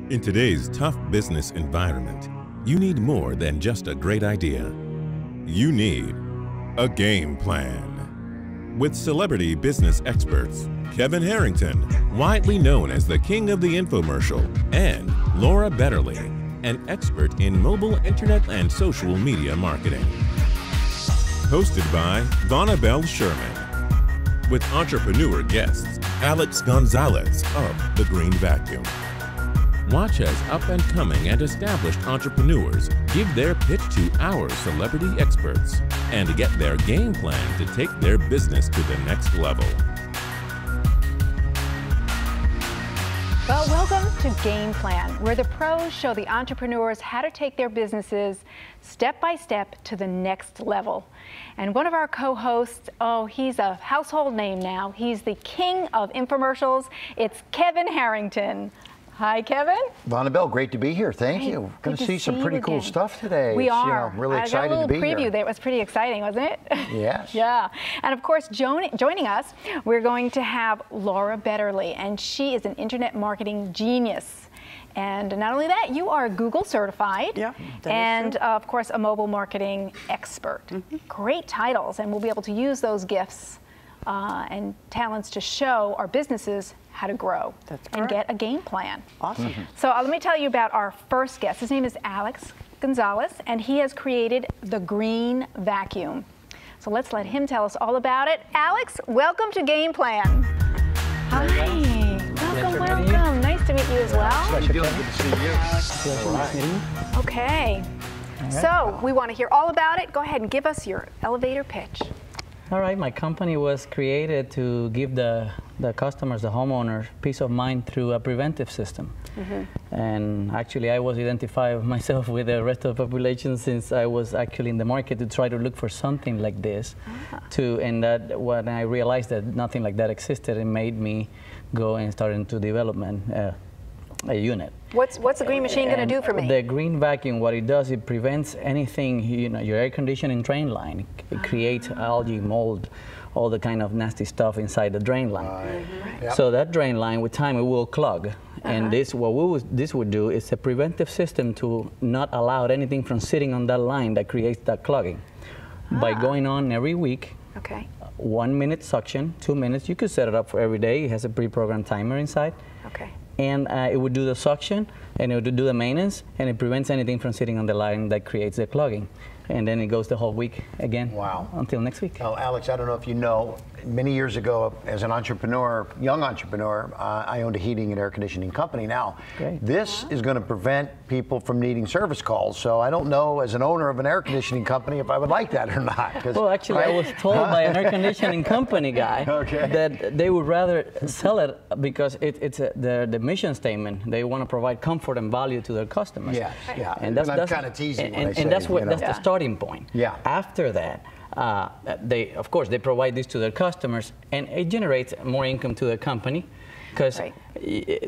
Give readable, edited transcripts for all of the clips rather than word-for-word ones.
In today's tough business environment, you need more than just a great idea. You need a game plan. With celebrity business experts Kevin Harrington, widely known as the king of the infomercial, and Laura Betterly, an expert in mobile, internet, and social media marketing. Hosted by Vonabell Sherman. With entrepreneur guests Alex Gonzalez of The Green Vacuum. Watch as up-and-coming and established entrepreneurs give their pitch to our celebrity experts and get their game plan to take their business to the next level. Well, welcome to Game Plan, where the pros show the entrepreneurs how to take their businesses step by step to the next level. And one of our co-hosts, oh, he's a household name now. He's the king of infomercials. It's Kevin Harrington. Hi, Kevin. Vonabell, great to be here. Thank you. Going to see some pretty cool stuff today. We are. Really excited to be here. I got a little preview there. It was pretty exciting, wasn't it? Yes. Yeah. And of course, joining us, we're going to have Laura Betterly, and she is an internet marketing genius. And not only that, you are Google certified, and of course, a mobile marketing expert. Great titles, and we'll be able to use those gifts and talents to show our businesses how to grow and get a game plan. Awesome. So let me tell you about our first guest. His name is Alex Gonzalez, and he has created the Green Vacuum. So let's let him tell us all about it. Alex, welcome to Game Plan. Hi. Welcome. Nice to meet you as well. How you doing? Good to see you. Okay. So we want to hear all about it. Go ahead and give us your elevator pitch. All right, my company was created to give the customers, the homeowners, peace of mind through a preventive system. And actually, I was identifying myself with the rest of the population since I was actually in the market to try to look for something like this. And that when I realized that nothing like that existed, it made me go and start into development a unit. What's the Green Machine going to do for me? The Green Vacuum, what it does, it prevents anything, your air conditioning drain line. It creates algae, mold, all the kind of nasty stuff inside the drain line. So that drain line, with time, it will clog. And this would do is a preventive system to not allow anything from sitting on that line that creates that clogging. By going on every week, 1 minute suction, 2 minutes, you could set it up for every day. It has a pre-programmed timer inside. And it would do the suction, and it would do the maintenance, and it prevents anything from sitting on the line that creates the clogging. And then it goes the whole week again. Wow. Until next week. Well, Alex, I don't know if you know, many years ago, as an entrepreneur, young entrepreneur, I owned a heating and air conditioning company. Now, this is going to prevent people from needing service calls. So I don't know, as an owner of an air conditioning company, if I would like that or not. Well, actually, I was told by an air conditioning company guy that they would rather sell it because it's the mission statement. They want to provide comfort and value to their customers. And that's kind of teasing. And that's the starting point. After that, of course, they provide this to their customers, and it generates more income to the company, because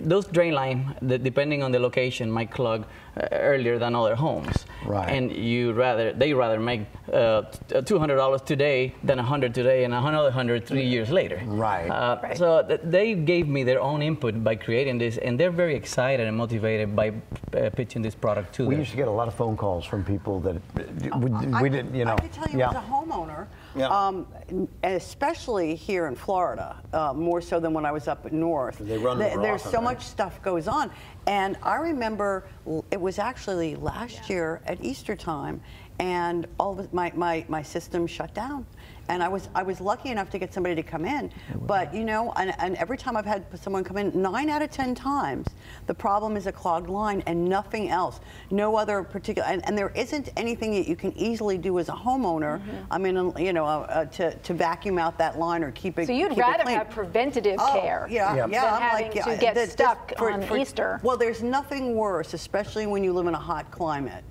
those drain line, depending on the location, might clog earlier than other homes. And they rather make $200 today than $100 today and another $100 3 years later. So they gave me their own input by creating this, and they're very excited and motivated by pitching this product to them. We used to get a lot of phone calls from people that we didn't, I can tell you as a homeowner, especially here in Florida, more so than when I was up north. There's so much stuff goes on. And I remember it was actually last year at Easter time, and all of my system shut down. And I was lucky enough to get somebody to come in. But you know, and every time I've had someone come in, 9 out of 10 times, the problem is a clogged line and nothing else. No other particular, and there isn't anything that you can easily do as a homeowner. I mean, you know, to vacuum out that line or keep it. So you'd rather have preventative care than having to get stuck on Easter. Well, there's nothing worse, especially when you live in a hot climate,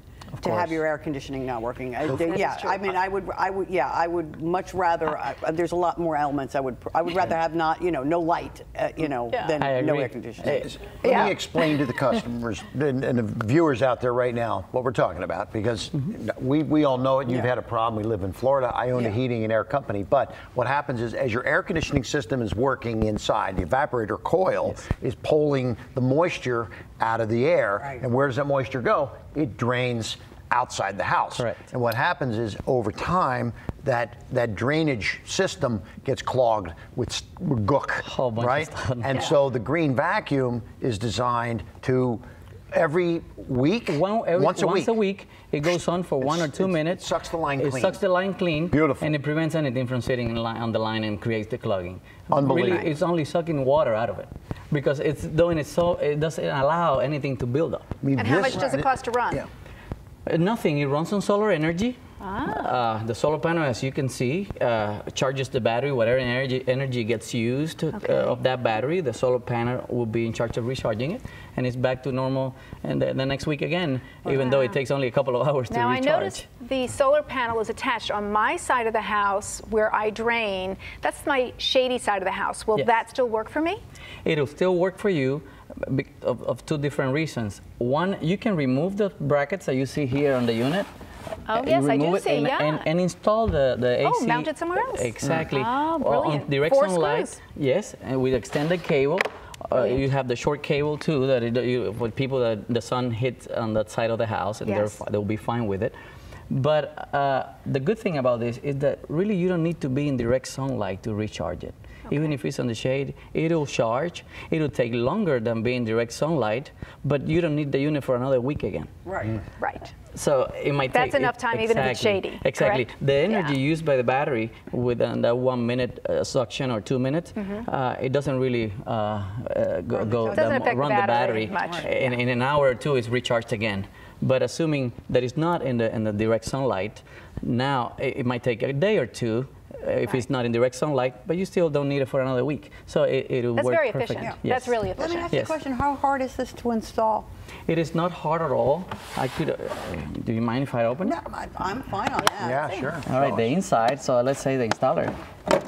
to have your air conditioning not working. Yeah, I mean, I would much rather. There's a lot more elements. I would rather have not, no light, than no air conditioning. Let me explain to the customers and the viewers out there right now what we're talking about, because we all know it. You've had a problem. We live in Florida. I own a heating and air company. But what happens is, as your air conditioning system is working inside, the evaporator coil is pulling the moisture out of the air. Right. And where does that moisture go? It drains outside the house. Correct. And what happens is, over time, that drainage system gets clogged with gook, right? And so the green vacuum is designed to every week, once a week. It goes on for 1 or 2 minutes. It sucks the line clean. It sucks the line clean. Beautiful. And it prevents anything from sitting on the line and creates the clogging. Unbelievable. Really, it's only sucking water out of it, because it's doing it so it doesn't allow anything to build up. And how much does it cost to run? Nothing. It runs on solar energy. The solar panel, as you can see, charges the battery. Whatever energy gets used of that battery, the solar panel will be in charge of recharging it, and it's back to normal and the next week again, even though it takes only a couple of hours to recharge. Now, I noticed the solar panel is attached on my side of the house where I drain. That's my shady side of the house. Will that still work for me? It'll still work for you, of two different reasons. One, you can remove the brackets that you see here on the unit. Oh, yes, I do see, and install the AC. Oh, mount it somewhere else? Exactly. Oh, brilliant. On direct sunlight. Yes, and with extended cable. You have the short cable too, that for people that the sun hits on that side of the house, and they'll be fine with it. But the good thing about this is that really you don't need to be in direct sunlight to recharge it. Even if it's on the shade, it'll charge. It'll take longer than being direct sunlight, but you don't need the unit for another week again. Right. Right. So it might take... That's enough time, even if it's shady. Exactly. Correct? The energy used by the battery within that 1 minute suction or 2 minutes, it doesn't really run the battery. Much. In an hour or two, it's recharged again. But assuming that it's not in the direct sunlight, now it might take a day or two if it's not in direct sunlight, but you still don't need it for another week. So it'll work very perfect. efficient. That's really efficient. Let me ask you a question. How hard is this to install? It is not hard at all. I could. Do you mind if I open it? No, I'm fine on that. Yeah, sure. All right, the inside. So let's say the installer.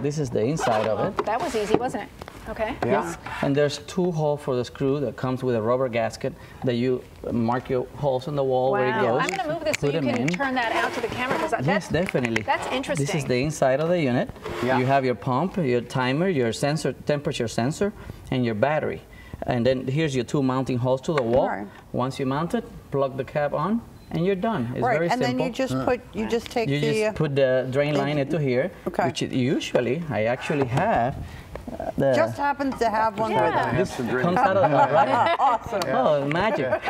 This is the inside of it. That was easy, wasn't it? Okay. Yeah. And there's 2 holes for the screw that comes with a rubber gasket that you mark your holes in the wall where it goes. I'm going to move this so you can turn that out to the camera. Yes, definitely. That's interesting. This is the inside of the unit. You have your pump, your timer, your sensor, temperature sensor, and your battery. And then here's your 2 mounting holes to the wall. Right. Once you mount it, plug the cap on, and you're done. It's very simple. And then you just put the drain line into here, which usually I actually have. Just happens to have one right there. This comes out of the right. Awesome. Oh, magic.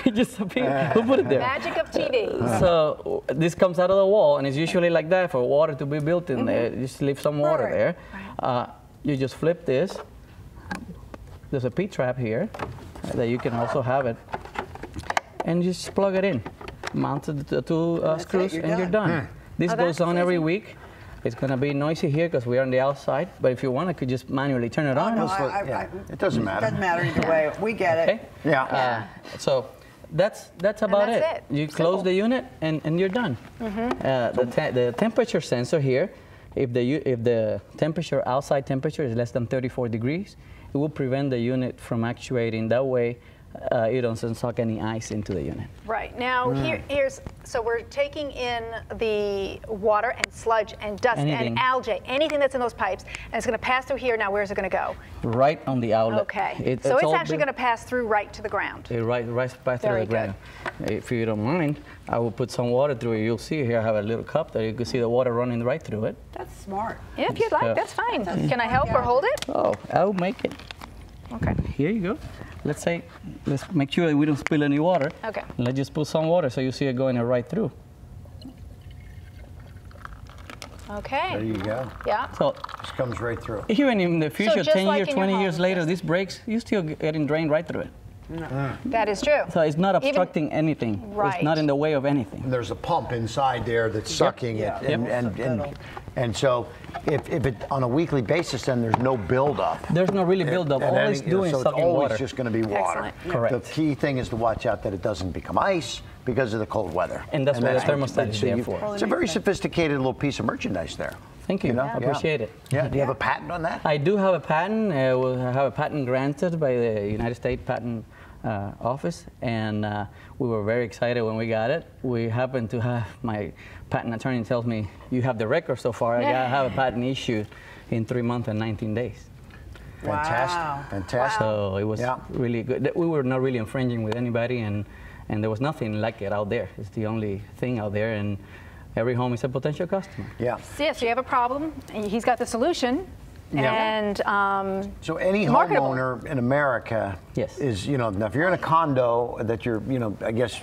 It just appeared. We'll put it there. Magic of TV. So this comes out of the wall, and it's usually like that for water to be built in there. Just leave some water there. You just flip this. There's a P-trap here that you can also have it. And you just plug it in. Mount the 2 screws, and you're done. This goes on every week. It's going to be noisy here because we're on the outside, but if you want, I could just manually turn it on. No, it doesn't matter. It doesn't matter either way. We get it. Okay? Yeah. So that's about it. You close the unit, and you're done. The temperature sensor here, if the temperature, outside temperature is less than 34 degrees, it will prevent the unit from actuating. That way, it doesn't suck any ice into the unit. Right. Now, so we're taking in the water and sludge and dust and algae, anything that's in those pipes, and it's going to pass through here. Now, where's it going to go? Right on the outlet. Okay. So it's actually going to pass through right to the ground. Right back to the ground. If you don't mind, I will put some water through it. You'll see here I have a little cup that you can see the water running right through it. That's smart. Yeah, if you'd like, that's fine. Can I help or hold it? Oh, I'll make it. Okay. Here you go. Let's make sure that we don't spill any water. Okay. Let's just put some water so you see it going right through. Okay. There you go. Yeah. So just comes right through. Even in the future, So 10 like years, 20 years later, these breaks, you're still getting drained right through it. That is true. So it's not obstructing anything. Right. It's not in the way of anything. And there's a pump inside there that's sucking it. And so if it on a weekly basis, then there's no buildup. There's no really buildup. All it's doing is sucking water. So it's always just going to be water. Excellent. Correct. The key thing is to watch out that it doesn't become ice because of the cold weather. And that's what the thermostat is there for. It's a very sophisticated little piece of merchandise there. Thank you. I appreciate it. Yeah. Do you have a patent on that? I do have a patent. I have a patent granted by the United States Patent Office, and we were very excited when we got it. We happened to have, my patent attorney tells me, you have the record so far. I have a patent issued in 3 months and 19 days. Fantastic. Wow. Fantastic. So it was really good. We were not really infringing with anybody, and there was nothing like it out there. It's the only thing out there, and every home is a potential customer. Yeah. So you have a problem, and he's got the solution. And so any homeowner in America is, now if you're in a condo that you're, I guess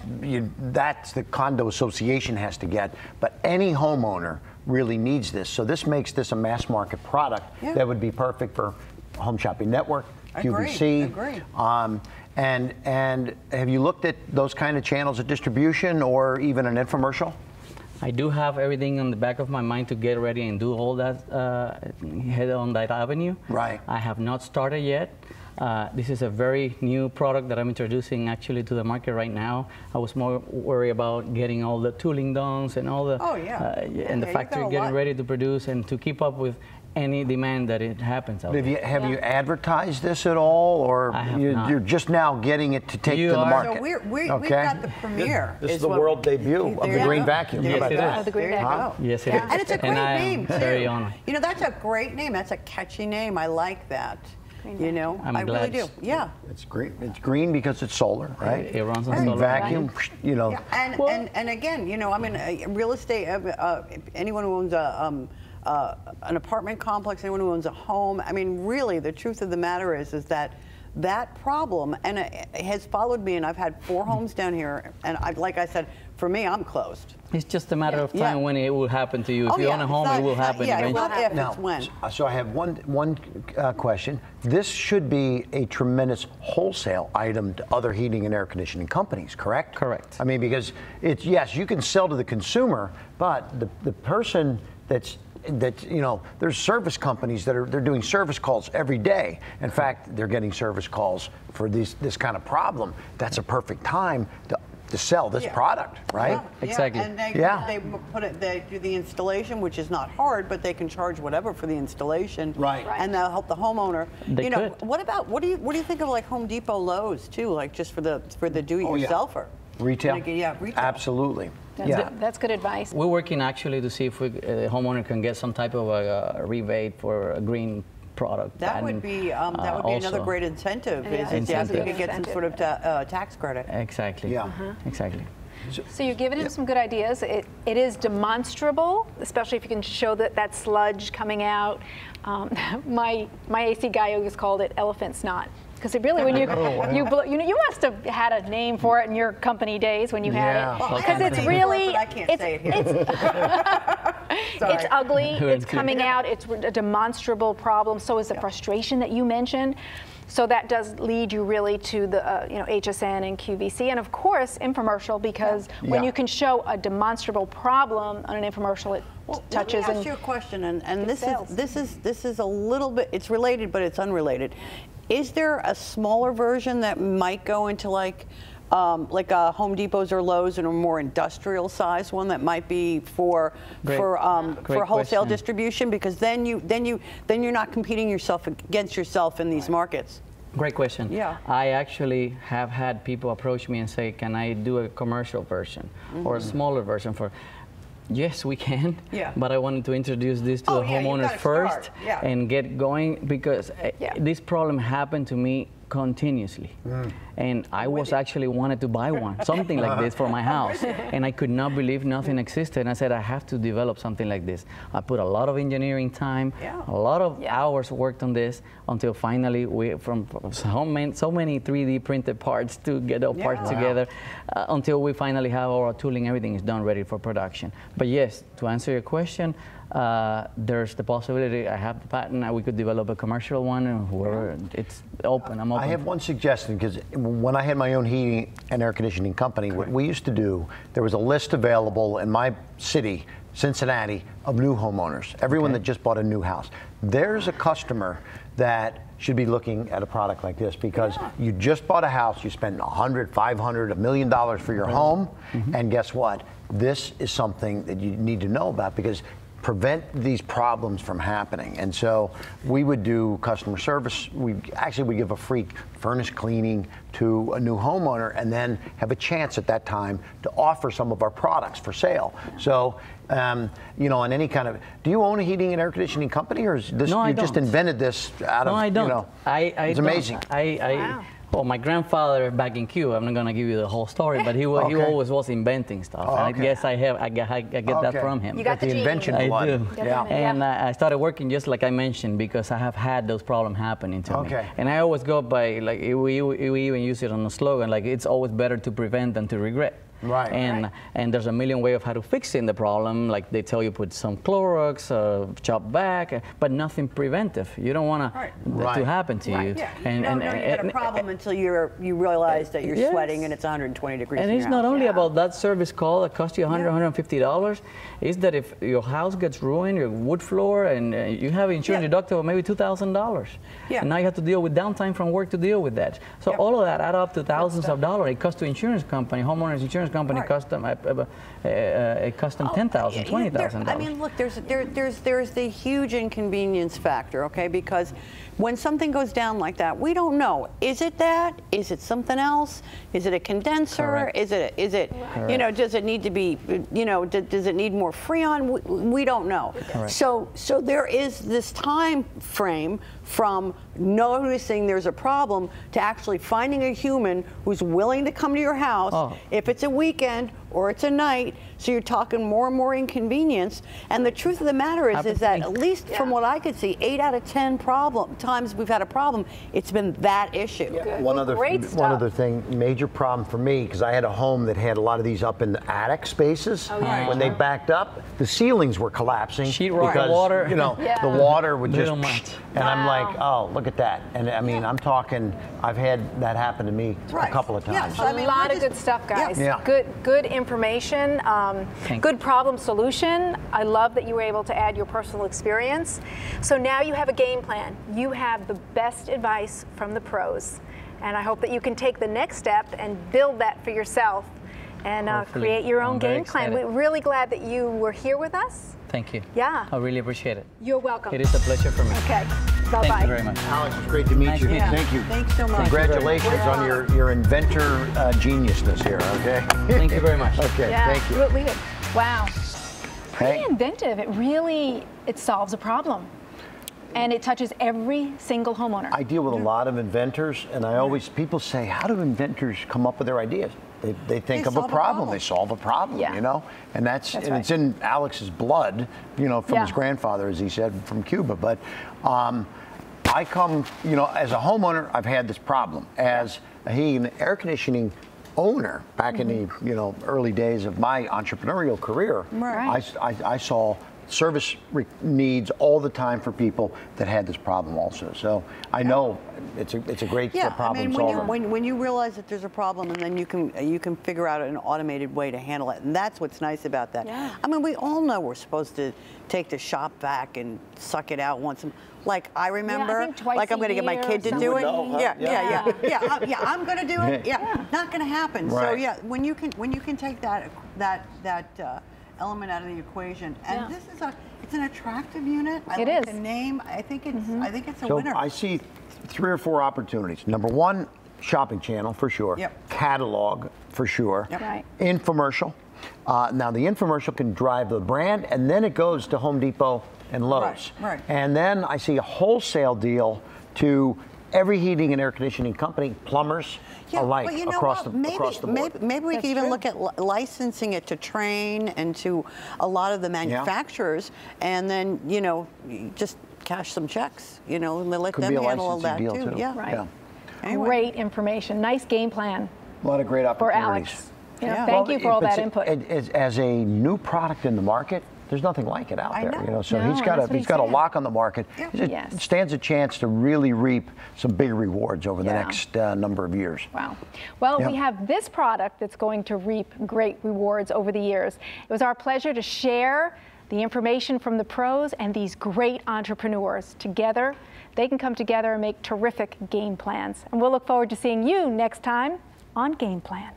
that's the condo association has to get, but any homeowner really needs this. So this makes this a mass market product that would be perfect for Home Shopping Network, QVC. Agreed. And have you looked at those kind of channels of distribution or even an infomercial? I do have everything on the back of my mind to get ready and do all that, head on that avenue. Right. I have not started yet. This is a very new product that I'm introducing actually to the market right now. I was more worried about getting all the tooling done and all the, and the factory getting ready to produce and to keep up with any demand that it happens out there. Have you advertised this at all, or you're just now getting it to take to the market? So we've got the premiere. This is the world debut of the green vacuum. Yes, it is. The green vacuum. Yes, it is. And it's a great name, too. Very honored. That's a great name. That's a catchy name. I like that. I'm glad. Really do. Yeah. It's green. It's green because it's solar, right? It runs on and solar. Vacuum, And again, real estate. Anyone who owns an apartment complex, anyone who owns a home. I mean, really, the truth of the matter is that problem, and it has followed me, and I've had 4 homes down here, and like I said, for me, I'm closed. It's just a matter of time when it will happen to you. If you own a home, it will happen eventually. Not if, it's when. So I have one question. This should be a tremendous wholesale item to other heating and air conditioning companies, correct? Correct. I mean, because it's, yes, you can sell to the consumer, but the person there's service companies they're doing service calls every day. In fact, they're getting service calls for this kind of problem. That's a perfect time to sell this product, right? Yeah, exactly. And they do the installation, which is not hard, but they can charge whatever for the installation. Right. And they'll help the homeowner. They could. What do you think of like Home Depot, Lowe's too, like just for the do-it-yourselfer? Retail. Retail. Absolutely. That's good advice. We're working actually to see if the homeowner can get some type of a rebate for a green product. That would be another great incentive. Is you could get some sort of tax credit. Exactly. Yeah. Exactly. So you're giving him some good ideas. It is demonstrable, especially if you can show that sludge coming out. My AC guy always called it elephant snot. Because it really, when you must have had a name for it in your company days when you had it. Because it's really, I can't say it here. It's ugly. It's coming out. It's a demonstrable problem. So is the frustration that you mentioned. So that does lead you really to the HSN and QVC, and of course infomercial, because when you can show a demonstrable problem on an infomercial, it touches. Let me ask you a question, and this is a little bit. It's related, but it's unrelated. Is there a smaller version that might go into like a Home Depot's or Lowe's, and a more industrial size one that might be for wholesale distribution? Because then you're not competing against yourself in these markets. Great question. Yeah. I actually have had people approach me and say, can I do a commercial version or a smaller version for? Yes, we can. Yeah. But I wanted to introduce this to the homeowners first and get going, because this problem happened to me continuously. And I was actually wanted to buy one, something like this for my house. And I could not believe nothing existed. And I said, I have to develop something like this. I put a lot of engineering time, a lot of hours worked on this, until finally from so many 3D printed parts to get the parts together, until we finally have our tooling, everything is done, ready for production. But yes, to answer your question, there's the possibility, I have the patent, we could develop a commercial one, or whoever, it's open, I'm open. I have one suggestion, because when I had my own heating and air conditioning company, what we used to do, there was a list available in my city, Cincinnati, of new homeowners, everyone that just bought a new house. There's a customer that should be looking at a product like this, because you just bought a house, you spent $100, $500, $1 million for your home, and guess what? This is something that you need to know about, because prevent these problems from happening. And so we would do customer service. We give a free furnace cleaning to a new homeowner, and then have a chance at that time to offer some of our products for sale. So, you know, on any kind of, do you own a heating and air conditioning company, or is this, no, you just invented this out of, no, I don't. You know, it's amazing. Wow. Well, my grandfather back in Cuba, I'm not going to give you the whole story, but he always was inventing stuff. And I guess I get that from him. You got the invention I blood. do. Yeah. And I started working just like I mentioned, because I have had those problems happening to me. And I always go by, like, we even use it on a slogan, like, it's always better to prevent than to regret. Right. And there's a million ways of how to fix the problem. Like they tell you, put some Clorox, chop back, but nothing preventive. You don't want to happen to you. Yeah. And, you don't know you got a problem until you realize that you're sweating and it's 120 degrees. And it's not only about that service call that costs you $100, $150. It's that if your house gets ruined, your wood floor, and you have insurance deductible maybe $2,000. And now you have to deal with downtime from work to deal with that. So all of that add up to thousands of dollars. It costs to insurance company, homeowners insurance company, custom $10,000, $20,000. I mean, look, there's the huge inconvenience factor, okay? Because when something goes down like that, we don't know. Is it that? Is it something else? Is it a condenser? Correct. Is it you know, does it need to be, you know, does it need more Freon? We don't know. Correct. So there is this time frame from noticing there's a problem to actually finding a human who's willing to come to your house, if it's a weekend or it's a night. So you're talking more and more inconvenience. And the truth of the matter is that at least from what I could see, 8 out of 10 times we've had a problem, it's been that issue. One other thing, major problem for me, because I had a home that had a lot of these up in the attic spaces. When they backed up, the ceilings were collapsing because water. You know, the water would just, and I'm like, oh, look at that. And I mean, I'm talking, I've had that happen to me a couple of times. A lot of good stuff, guys. Good information. Good problem solution. I love that you were able to add your personal experience. So now you have a game plan. You have the best advice from the pros. And I hope that you can take the next step and build that for yourself and create your own game plan. We're really glad that you were here with us. Thank you. Yeah. I really appreciate it. You're welcome. It is a pleasure for me. Okay. Bye-bye. Thank you very much. Alex, it's great to meet you. Thank you. Thanks so much. Congratulations on your inventor geniusness here, okay? Thank you very much. Okay, thank you. Wow. Pretty inventive. It really, it solves a problem. And it touches every single homeowner. I deal with a lot of inventors, and I always, people say, how do inventors come up with their ideas? They think of a problem, they solve a problem, you know? And it's in Alex's blood, you know, from his grandfather, as he said, from Cuba. But I come, you know, as a homeowner, I've had this problem. As a heating and air conditioning owner, back in the, you know, early days of my entrepreneurial career, I saw service needs all the time for people that had this problem also. So I know it's a great problem solver. When you realize that there's a problem, and then you can figure out an automated way to handle it, and that's what's nice about that. I mean, we all know we're supposed to take the shop vac and suck it out once. Like I remember, like I'm going to get my kid to do it. I'm going to do it. Not going to happen. So when you can take that element out of the equation, and this is it's an attractive unit. I like the name. I think it's a winner. I see 3 or 4 opportunities. Number 1, shopping channel for sure. Catalog for sure. Infomercial. Now the infomercial can drive the brand, and then it goes to Home Depot and Lowe's. And then I see a wholesale deal to every heating and air conditioning company, plumbers alike, across the board. Maybe we could even look at licensing it to Train and to a lot of the manufacturers, and then, you know, just cash some checks, you know, and let them handle all that too. Anyway. Great information. Nice game plan. A lot of great opportunities. For Alex. Thank you for all that input. As a new product in the market, there's nothing like it out there. know. You know, so No, he's got a lock on the market. Yeah. He stands a chance to really reap some big rewards over the next number of years. Wow. Well, we have this product that's going to reap great rewards over the years. It was our pleasure to share the information from the pros and these great entrepreneurs. Together, they can come together and make terrific game plans. And we'll look forward to seeing you next time on Game Plan.